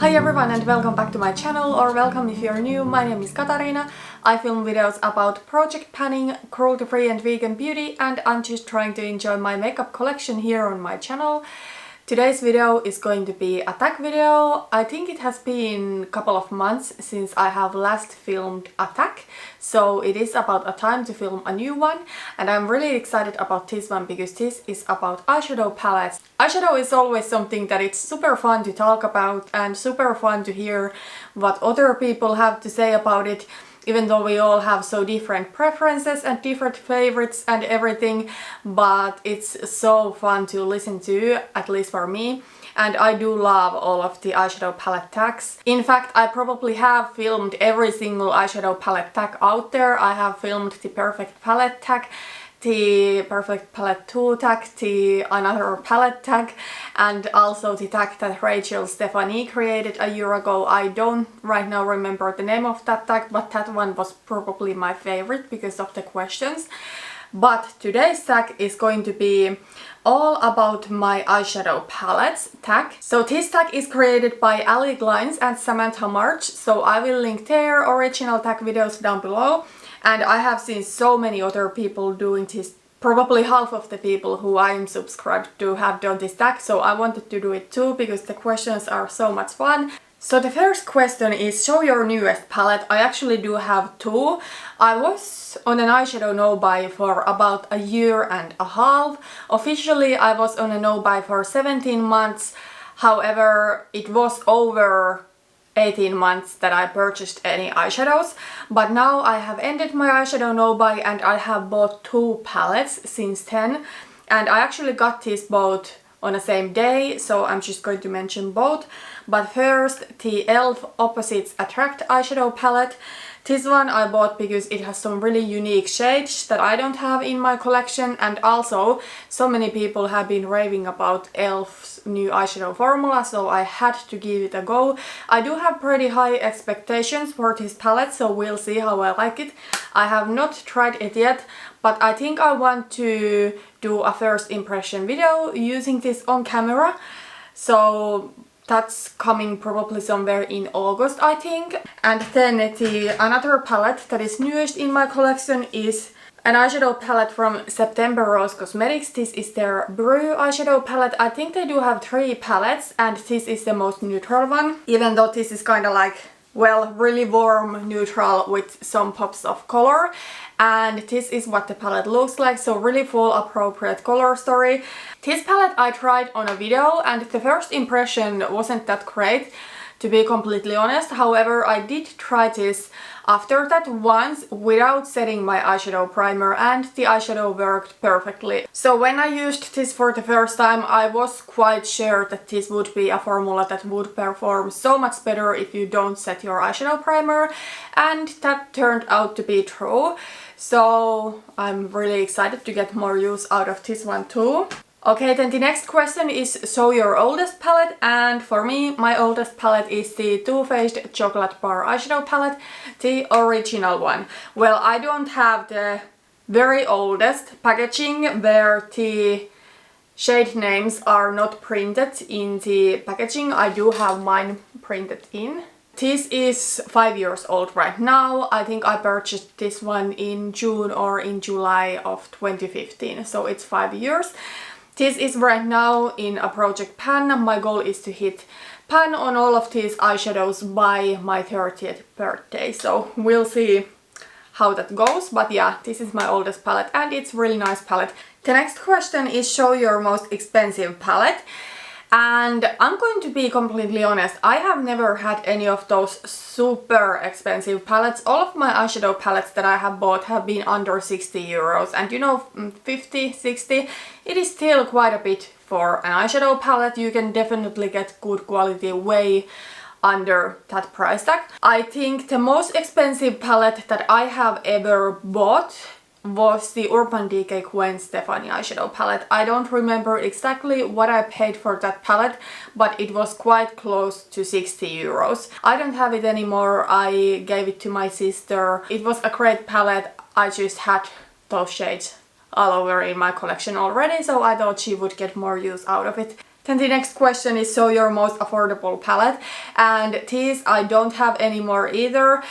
Hi everyone and welcome back to my channel, or welcome if you're new. My name is Katarina. I film videos about project planning, cruelty-free and vegan beauty, and I'm just trying to enjoy my makeup collection here on my channel. Today's video is going to be a tag video. I think it has been a couple of months since I have last filmed a tag, so it is about a time to film a new one, and I'm really excited about this one because this is about eyeshadow palettes. Eyeshadow is always something that it's super fun to talk about and super fun to hear what other people have to say about it. Even though we all have so different preferences and different favorites and everything, but it's so fun to listen to, at least for me. And I do love all of the eyeshadow palette tags. In fact, I probably have filmed every single eyeshadow palette tag out there. I have filmed the perfect palette tag, the perfect palette 2 tag, the another palette tag, and also the tag that Rachel Stephanie created a year ago. I don't right now remember the name of that tag, but that one was probably my favorite because of the questions. But today's tag is going to be all about my eyeshadow palettes tag. So this tag is created by Allie, Glines and Samantha March, so I will link their original tag videos down below. And I have seen so many other people doing this. Probably half of the people who I am subscribed to have done this tag, so I wanted to do it too because the questions are so much fun. So the first question is, show your newest palette. I actually do have two. I was on an eyeshadow no-buy for about a year and a half. Officially I was on a no-buy for 17 months. However, it was over 18 months that I purchased any eyeshadows, but now I have ended my eyeshadow no-buy and I have bought two palettes since then, and I actually got these both on the same day, so I'm just going to mention both. But first, the e.l.f. Opposites Attract eyeshadow palette. This one I bought because it has some really unique shades that I don't have in my collection, and also so many people have been raving about e.l.f.'s new eyeshadow formula, so I had to give it a go. I do have pretty high expectations for this palette, so we'll see how I like it. I have not tried it yet, but I think I want to do a first impression video using this on camera. So that's coming probably somewhere in August, I think. And then the another palette that is newest in my collection is an eyeshadow palette from September Rose Cosmetics. This is their Brew eyeshadow palette. I think they do have 3 palettes and this is the most neutral one, even though this is kind of like, well, really warm neutral with some pops of color. And this is what the palette looks like, so really full appropriate color story. This palette I tried on a video and the first impression wasn't that great, to be completely honest. However, I did try this after that once without setting my eyeshadow primer and the eyeshadow worked perfectly. So when I used this for the first time, I was quite sure that this would be a formula that would perform so much better if you don't set your eyeshadow primer, and that turned out to be true. So I'm really excited to get more use out of this one too. Okay, then the next question is, show your oldest palette, and for me, my oldest palette is the Too Faced Chocolate Bar eyeshadow palette, the original one. Well, I don't have the very oldest packaging where the shade names are not printed in the packaging. I do have mine printed in. This is 5 years old right now. I think I purchased this one in June or in July of 2015, so it's 5 years. This is right now in a project pan. My goal is to hit pan on all of these eyeshadows by my 30th birthday, so we'll see how that goes. But yeah, this is my oldest palette and it's a really nice palette. The next question is, show your most expensive palette. And I'm going to be completely honest, I have never had any of those super expensive palettes. All of my eyeshadow palettes that I have bought have been under 60 euros. And you know, 50, 60, it is still quite a bit for an eyeshadow palette. You can definitely get good quality way under that price tag. I think the most expensive palette that I have ever bought was the Urban Decay Gwen Stefani eyeshadow palette. I don't remember exactly what I paid for that palette, but it was quite close to 60 euros. I don't have it anymore. I gave it to my sister. It was a great palette. I just had those shades all over in my collection already, so I thought she would get more use out of it. Then the next question is, so your most affordable palette, and these I don't have anymore either.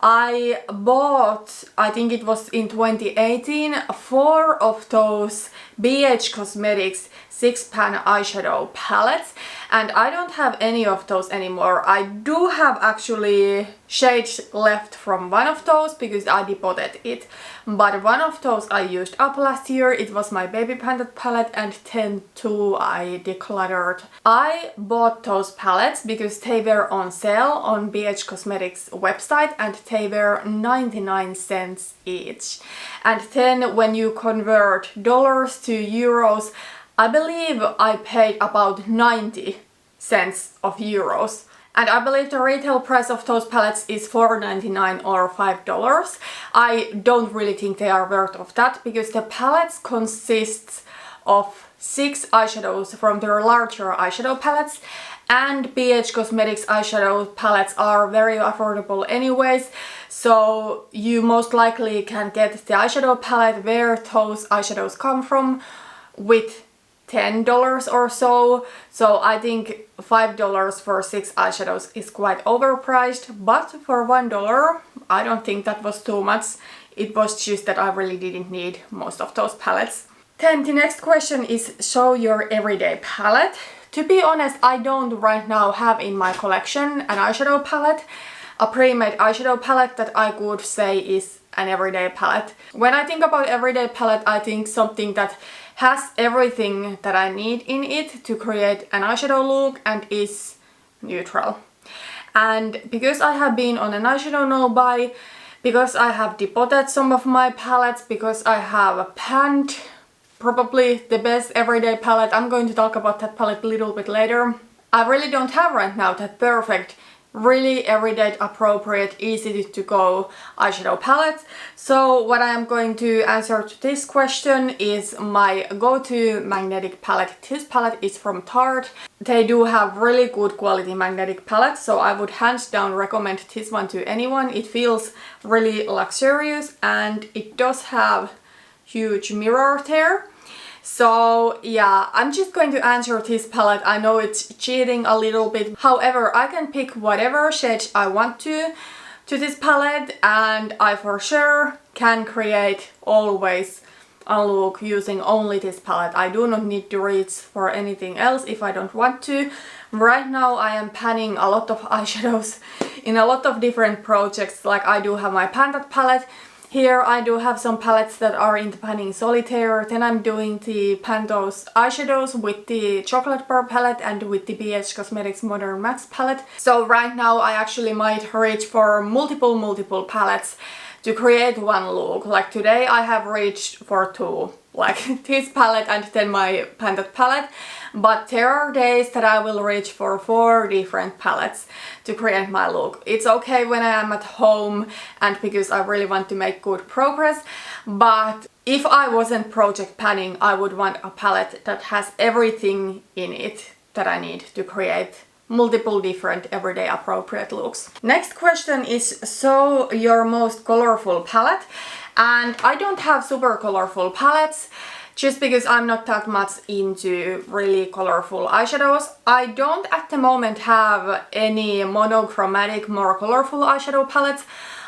I bought, I think it was in 2018, 4 of those BH Cosmetics 6-pan eyeshadow palettes, and I don't have any of those anymore. I do have actually shades left from one of those because I depotted it, but one of those I used up last year. It was my Baby Panda palette, and then 2 I decluttered. I bought those palettes because they were on sale on BH Cosmetics website and they were 99 cents each. And then when you convert dollars to euros, I believe I paid about 90 cents of euros. And I believe the retail price of those palettes is $4.99 or $5. I don't really think they are worth of that because the palettes consists of 6 eyeshadows from their larger eyeshadow palettes, and BH Cosmetics eyeshadow palettes are very affordable anyways, so you most likely can get the eyeshadow palette where those eyeshadows come from with $10 or so. So I think $5 for 6 eyeshadows is quite overpriced, but for $1 I don't think that was too much. It was just that I really didn't need most of those palettes. Then the next question is, show your everyday palette. To be honest, I don't right now have in my collection an eyeshadow palette, a pre-made eyeshadow palette that I could say is an everyday palette. When I think about everyday palette, I think something that has everything that I need in it to create an eyeshadow look and is neutral. And because I have been on an eyeshadow no-buy, because I have depotted some of my palettes, because I have panned probably the best everyday palette, I'm going to talk about that palette a little bit later, I really don't have right now that perfect, really everyday appropriate, easy to go eyeshadow palette. So what I am going to answer to this question is my go-to magnetic palette. This palette is from Tarte. They do have really good quality magnetic palettes, so I would hands down recommend this one to anyone. It feels really luxurious and it does have huge mirror there. So yeah, I'm just going to answer this palette. I know it's cheating a little bit. However, I can pick whatever shades I want to this palette, and I for sure can create always a look using only this palette. I do not need to reach for anything else if I don't want to. Right now I am panning a lot of eyeshadows in a lot of different projects. Like I do have my Panda palette. Here I do have some palettes that are in the panning solitaire. Then I'm doing the Pantos eyeshadows with the chocolate bar palette and with the BH Cosmetics Modern Max palette. So right now I actually might reach for multiple palettes to create one look. Like today I have reached for 2, like this palette and then my Panda palette. But there are days that I will reach for 4 different palettes to create my look. It's okay when I am at home and because I really want to make good progress, but if I wasn't project panning, I would want a palette that has everything in it that I need to create multiple different everyday appropriate looks. Next question is, so your most colorful palette. And I don't have super colorful palettes just because I'm not that much into really colorful eyeshadows. I don't at the moment have any monochromatic, more colorful eyeshadow palettes.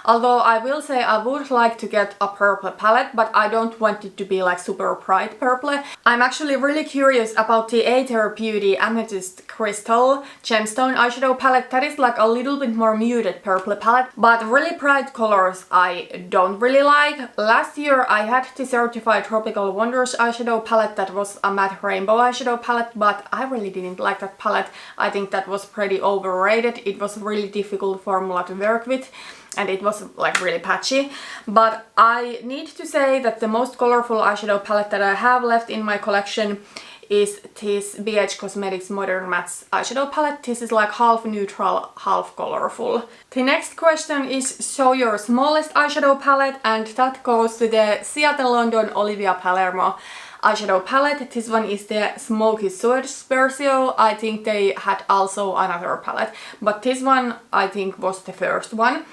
Although I will say I would like to get a purple palette, but I don't want it to be like super bright purple. I'm actually really curious about the Aether Beauty Amethyst Crystal Gemstone eyeshadow palette. That is like a little bit more muted purple palette, but really bright colors I don't really like. Last year I had the Certified Tropical Wonders eyeshadow palette that was a matte rainbow eyeshadow palette, but I really didn't like that palette. I think that was pretty overrated. It was a really difficult formula to work with, and it was like really patchy. But I need to say that the most colorful eyeshadow palette that I have left in my collection is this BH Cosmetics Modern Matte eyeshadow palette. This is like half neutral, half colorful. The next question is, show your smallest eyeshadow palette, and that goes to the Seattle London Olivia Palermo eyeshadow palette. This one is the Smoky Swords version. I think they had also another palette, but this one I think was the first one.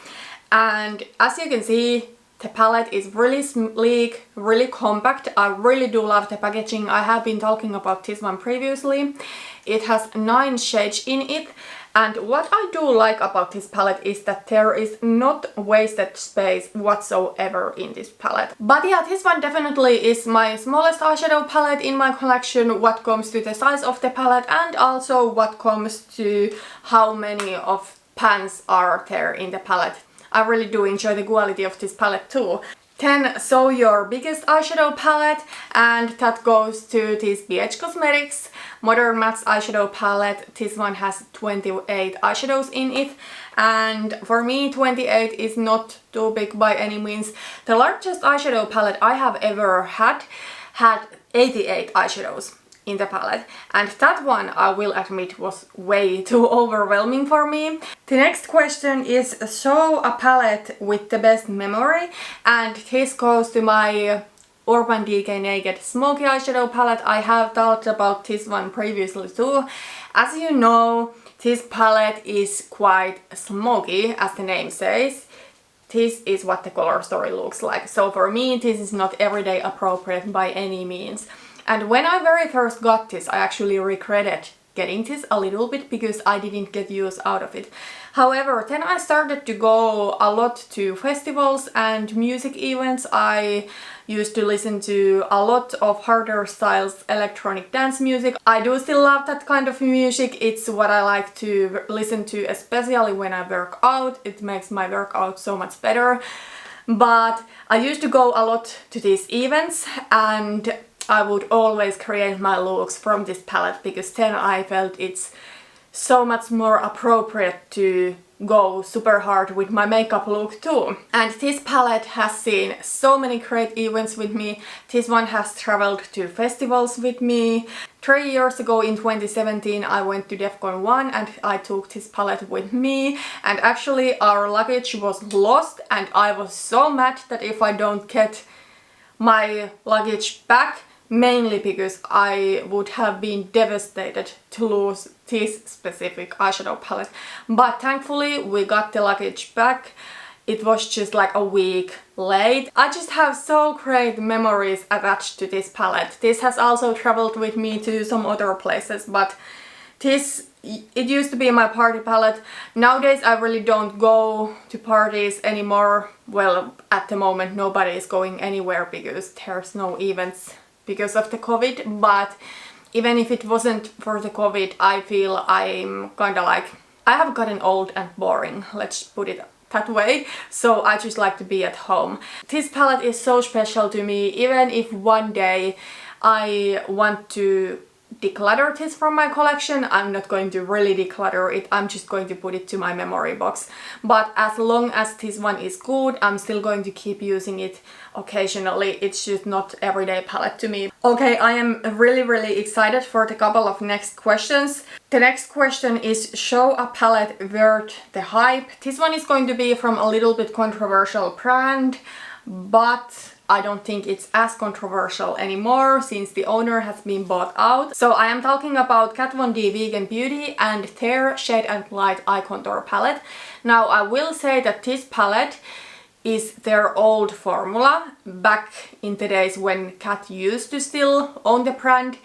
And as you can see, The palette is really sleek, really compact. I really do love the packaging. I have been talking about this one previously. It has 9 shades in it. And what I do like about this palette is that there is not wasted space whatsoever in this palette. But yeah, this one definitely is my smallest eyeshadow palette in my collection, what comes to the size of the palette and also what comes to how many of pans are there in the palette. I really do enjoy the quality of this palette too. Then show your biggest eyeshadow palette, and that goes to this BH Cosmetics Modern Mattes eyeshadow palette. This one has 28 eyeshadows in it, and for me 28 is not too big by any means. The largest eyeshadow palette I have ever had 88 eyeshadows in the palette, and that one, I will admit, was way too overwhelming for me. The next question is show a palette with the best memory, and this goes to my Urban Decay Naked Smoky Eyeshadow palette. I have talked about this one previously too. As you know, this palette is quite smoky, as the name says. This is what the color story looks like. So for me, this is not everyday appropriate by any means. And when I very first got this, I actually regretted getting this a little bit because I didn't get use out of it. However, then I started to go a lot to festivals and music events. I used to listen to a lot of harder styles electronic dance music. I do still love that kind of music. It's what I like to listen to, especially when I work out. It makes my workout so much better. But I used to go a lot to these events, and I would always create my looks from this palette because then I felt it's so much more appropriate to go super hard with my makeup look too. And this palette has seen so many great events with me. This one has traveled to festivals with me. 3 years ago in 2017 I went to DEFCON 1 and I took this palette with me, and actually our luggage was lost and I was so mad that if I don't get my luggage back, mainly because I would have been devastated to lose this specific eyeshadow palette. But thankfully we got the luggage back. It was just like a week late. I just have so great memories attached to this palette. This has also traveled with me to some other places, but it used to be my party palette. Nowadays I really don't go to parties anymore. Well, at the moment nobody is going anywhere because there's no events because of the COVID, but even if it wasn't for the COVID, I feel I'm kinda like, I have gotten old and boring, let's put it that way, so I just like to be at home. This palette is so special to me, even if one day I want to declutter this from my collection, I'm not going to really declutter it, I'm just going to put it to my memory box. But as long as this one is good, I'm still going to keep using it occasionally. It's just not everyday palette to me. Okay, I am really excited for the couple of next questions. The next question is show a palette worth the hype. This one is going to be from a little bit controversial brand, but I don't think it's as controversial anymore since the owner has been bought out. So I am talking about Kat Von D Vegan Beauty and their Shade and Light Eye Contour palette. Now I will say that this palette is their old formula back in the days when Kat used to still own the brand,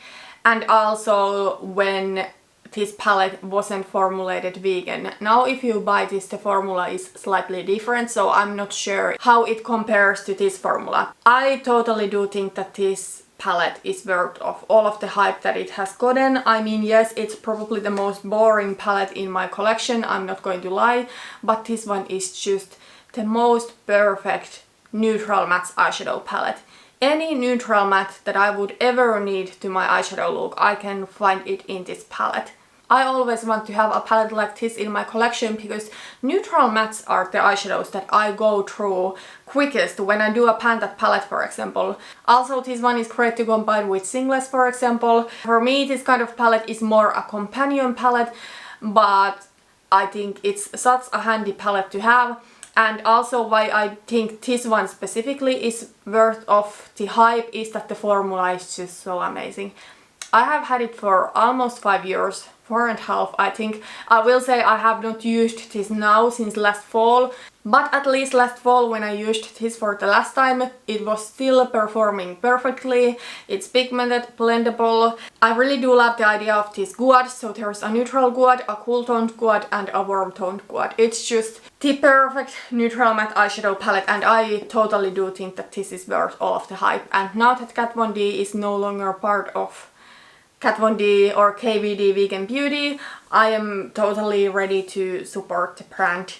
and also when this palette wasn't formulated vegan. Now if you buy this, the formula is slightly different, so I'm not sure how it compares to this formula. I totally do think that this palette is worth of all of the hype that it has gotten. I mean, yes, it's probably the most boring palette in my collection, I'm not going to lie, but this one is just the most perfect neutral matte eyeshadow palette. Any neutral matte that I would ever need to my eyeshadow look, I can find it in this palette. I always want to have a palette like this in my collection because neutral mattes are the eyeshadows that I go through quickest when I do a Panda palette, for example. Also, this one is great to combine with singlets, for example. For me, this kind of palette is more a companion palette, but I think it's such a handy palette to have. And also why I think this one specifically is worth of the hype is that the formula is just so amazing. I have had it for almost 5 years, 4.5 I think. I will say I have not used this now since last fall, but at least last fall when I used this for the last time, it was still performing perfectly. It's pigmented, blendable. I really do love the idea of this gouache, so there's a neutral gouache, a cool toned gouache and a warm toned gouache. It's just the perfect neutral matte eyeshadow palette, and I totally do think that this is worth all of the hype. And now that Kat Von D is no longer part of Kat Von D or KVD Vegan Beauty, I am totally ready to support the brand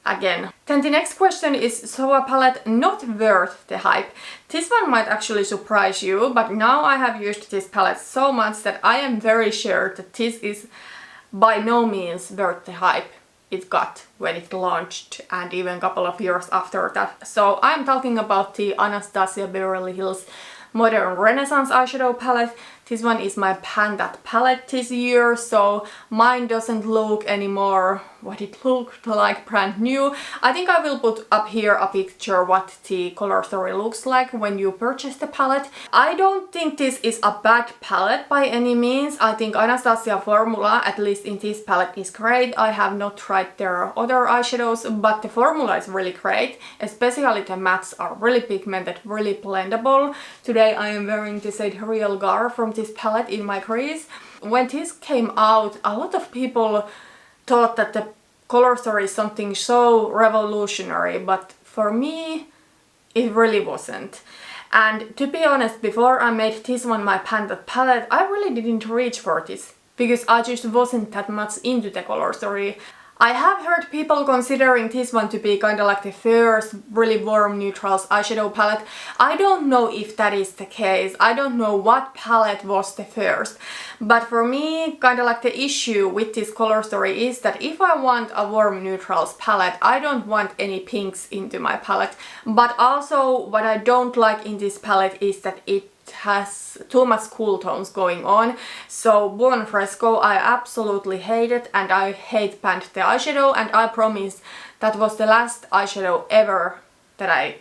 again. Then the next question is, so a palette not worth the hype? This one might actually surprise you, but now I have used this palette so much that I am very sure that this is by no means worth the hype it got when it launched, and even a couple of years after that. So I'm talking about the Anastasia Beverly Hills Modern Renaissance eyeshadow palette. This one is my Pandat palette this year, so mine doesn't look anymore what it looked like brand new. I think I will put up here a picture what the color story looks like when you purchase the palette. I don't think this is a bad palette by any means. I think Anastasia formula, at least in this palette, is great. I have not tried their other eyeshadows, but the formula is really great. Especially the mattes are really pigmented, really blendable. Today I am wearing the shade Real Gar from this palette in my crease. When this came out, a lot of people thought that the color story is something so revolutionary, but for me it really wasn't. And to be honest, before I made this one my Pandat palette, I really didn't reach for this because I just wasn't that much into the color story. I have heard people considering this one to be kind of like the first really warm neutrals eyeshadow palette. I don't know if that is the case. I don't know what palette was the first. But for me, kind of like the issue with this color story is that if I want a warm neutrals palette, I don't want any pinks into my palette. But also what I don't like in this palette is that it has too much cool tones going on. So Buon Fresco I absolutely hate it, and I hate Pant the eyeshadow, and I promise that was the last eyeshadow ever that I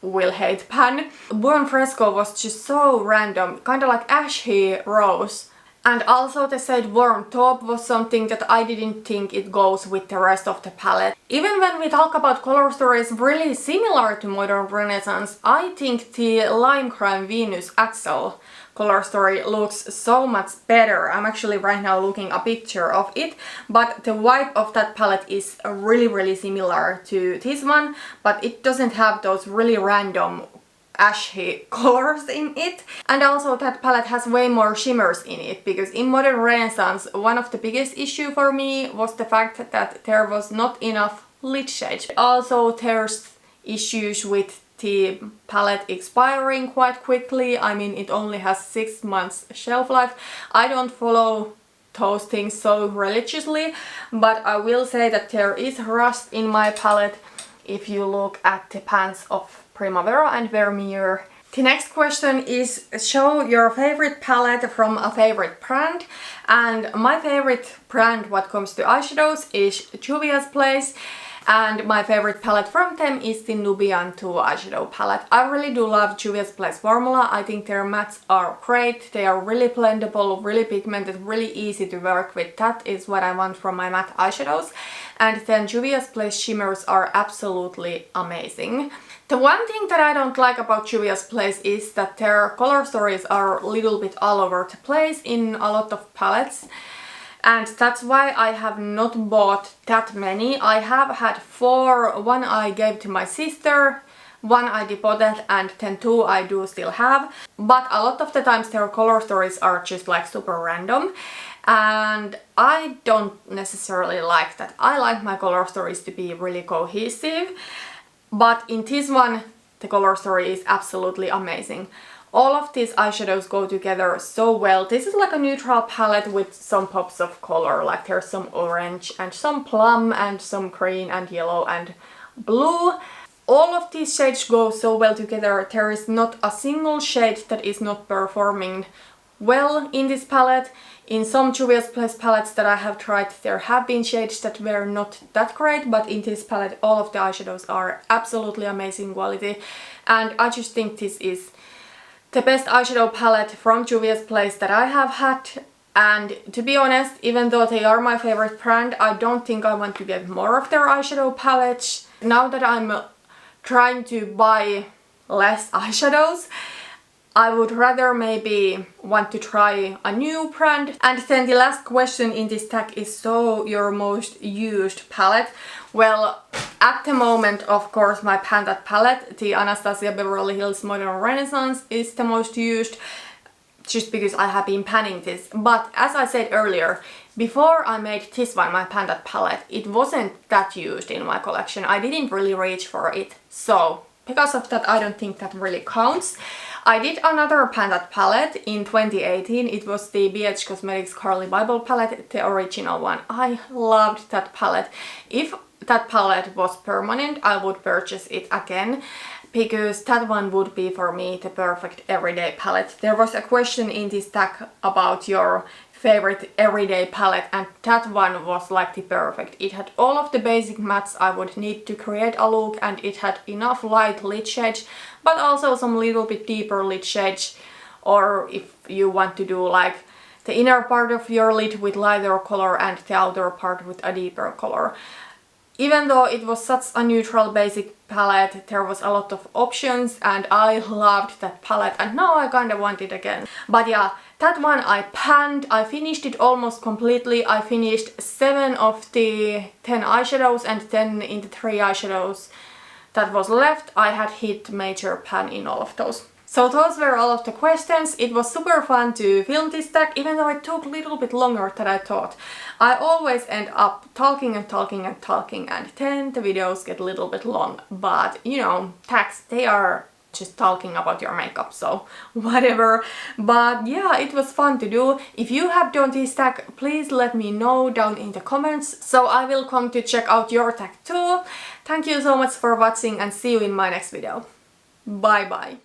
will hate Pan. Buon Fresco was just so random, kind of like ashy rose. And also the shade Warm Taupe was something that I didn't think it goes with the rest of the palette. Even when we talk about color stories really similar to Modern Renaissance, I think the Lime Crime Venus Axel color story looks so much better. I'm actually right now looking a picture of it, but the vibe of that palette is really similar to this one, but it doesn't have those really random ashy colors in it. And also that palette has way more shimmers in it, because in Modern Renaissance one of the biggest issue for me was the fact that there was not enough lid shade. Also there's issues with the palette expiring quite quickly. I mean, it only has 6 months shelf life. I don't follow those things so religiously, but I will say that there is rust in my palette if you look at the pans of Primavera and Vermeer. The next question is, show your favorite palette from a favorite brand. And my favorite brand what comes to eyeshadows is Juvia's Place, and my favorite palette from them is the Nubian 2 eyeshadow palette. I really do love Juvia's Place formula. I think their mattes are great. They are really blendable, really pigmented, really easy to work with. That is what I want from my matte eyeshadows. And then Juvia's Place shimmers are absolutely amazing. The one thing that I don't like about Juvia's Place is that their color stories are a little bit all over the place in a lot of palettes. And that's why I have not bought that many. I have had 4, one I gave to my sister, one I deposited, and then 2 I do still have. But a lot of the times their color stories are just like super random. And I don't necessarily like that. I like my color stories to be really cohesive. But in this one, the color story is absolutely amazing. All of these eyeshadows go together so well. This is like a neutral palette with some pops of color, like there's some orange and some plum and some green and yellow and blue. All of these shades go so well together. There is not a single shade that is not performing well in this palette. In some Juvia's Place palettes that I have tried, there have been shades that were not that great, but in this palette all of the eyeshadows are absolutely amazing quality. And I just think this is the best eyeshadow palette from Juvia's Place that I have had. And to be honest, even though they are my favorite brand, I don't think I want to get more of their eyeshadow palettes. Now that I'm trying to buy less eyeshadows, I would rather maybe want to try a new brand. And then the last question in this tag is, so your most used palette? Well, at the moment, of course, my Panthat palette, the Anastasia Beverly Hills Modern Renaissance, is the most used, just because I have been panning this. But as I said earlier, before I made this one, my Panthat palette, it wasn't that used in my collection. I didn't really reach for it. So because of that, I don't think that really counts. I did another Panthat palette in 2018. It was the BH Cosmetics Carly Bible palette, the original one. I loved that palette. If that palette was permanent, I would purchase it again, because that one would be for me the perfect everyday palette. There was a question in this tag about your favorite everyday palette, and that one was like the perfect. It had all of the basic mattes I would need to create a look, and it had enough light lid shades, but also some little bit deeper lid shades, or if you want to do like the inner part of your lid with lighter color and the outer part with a deeper color. Even though it was such a neutral basic palette, there was a lot of options and I loved that palette, and now I kind of want it again. But yeah, that one I panned. I finished it almost completely. I finished 7 of the 10 eyeshadows, and then in the 3 eyeshadows that was left, I had hit major pan in all of those. So those were all of the questions. It was super fun to film this tag, even though it took a little bit longer than I thought. I always end up talking and talking and talking, and then the videos get a little bit long. But you know, tags, they are just talking about your makeup, so whatever. But yeah, it was fun to do. If you have done this tag, please let me know down in the comments, so I will come to check out your tag too. Thank you so much for watching, and see you in my next video. Bye bye.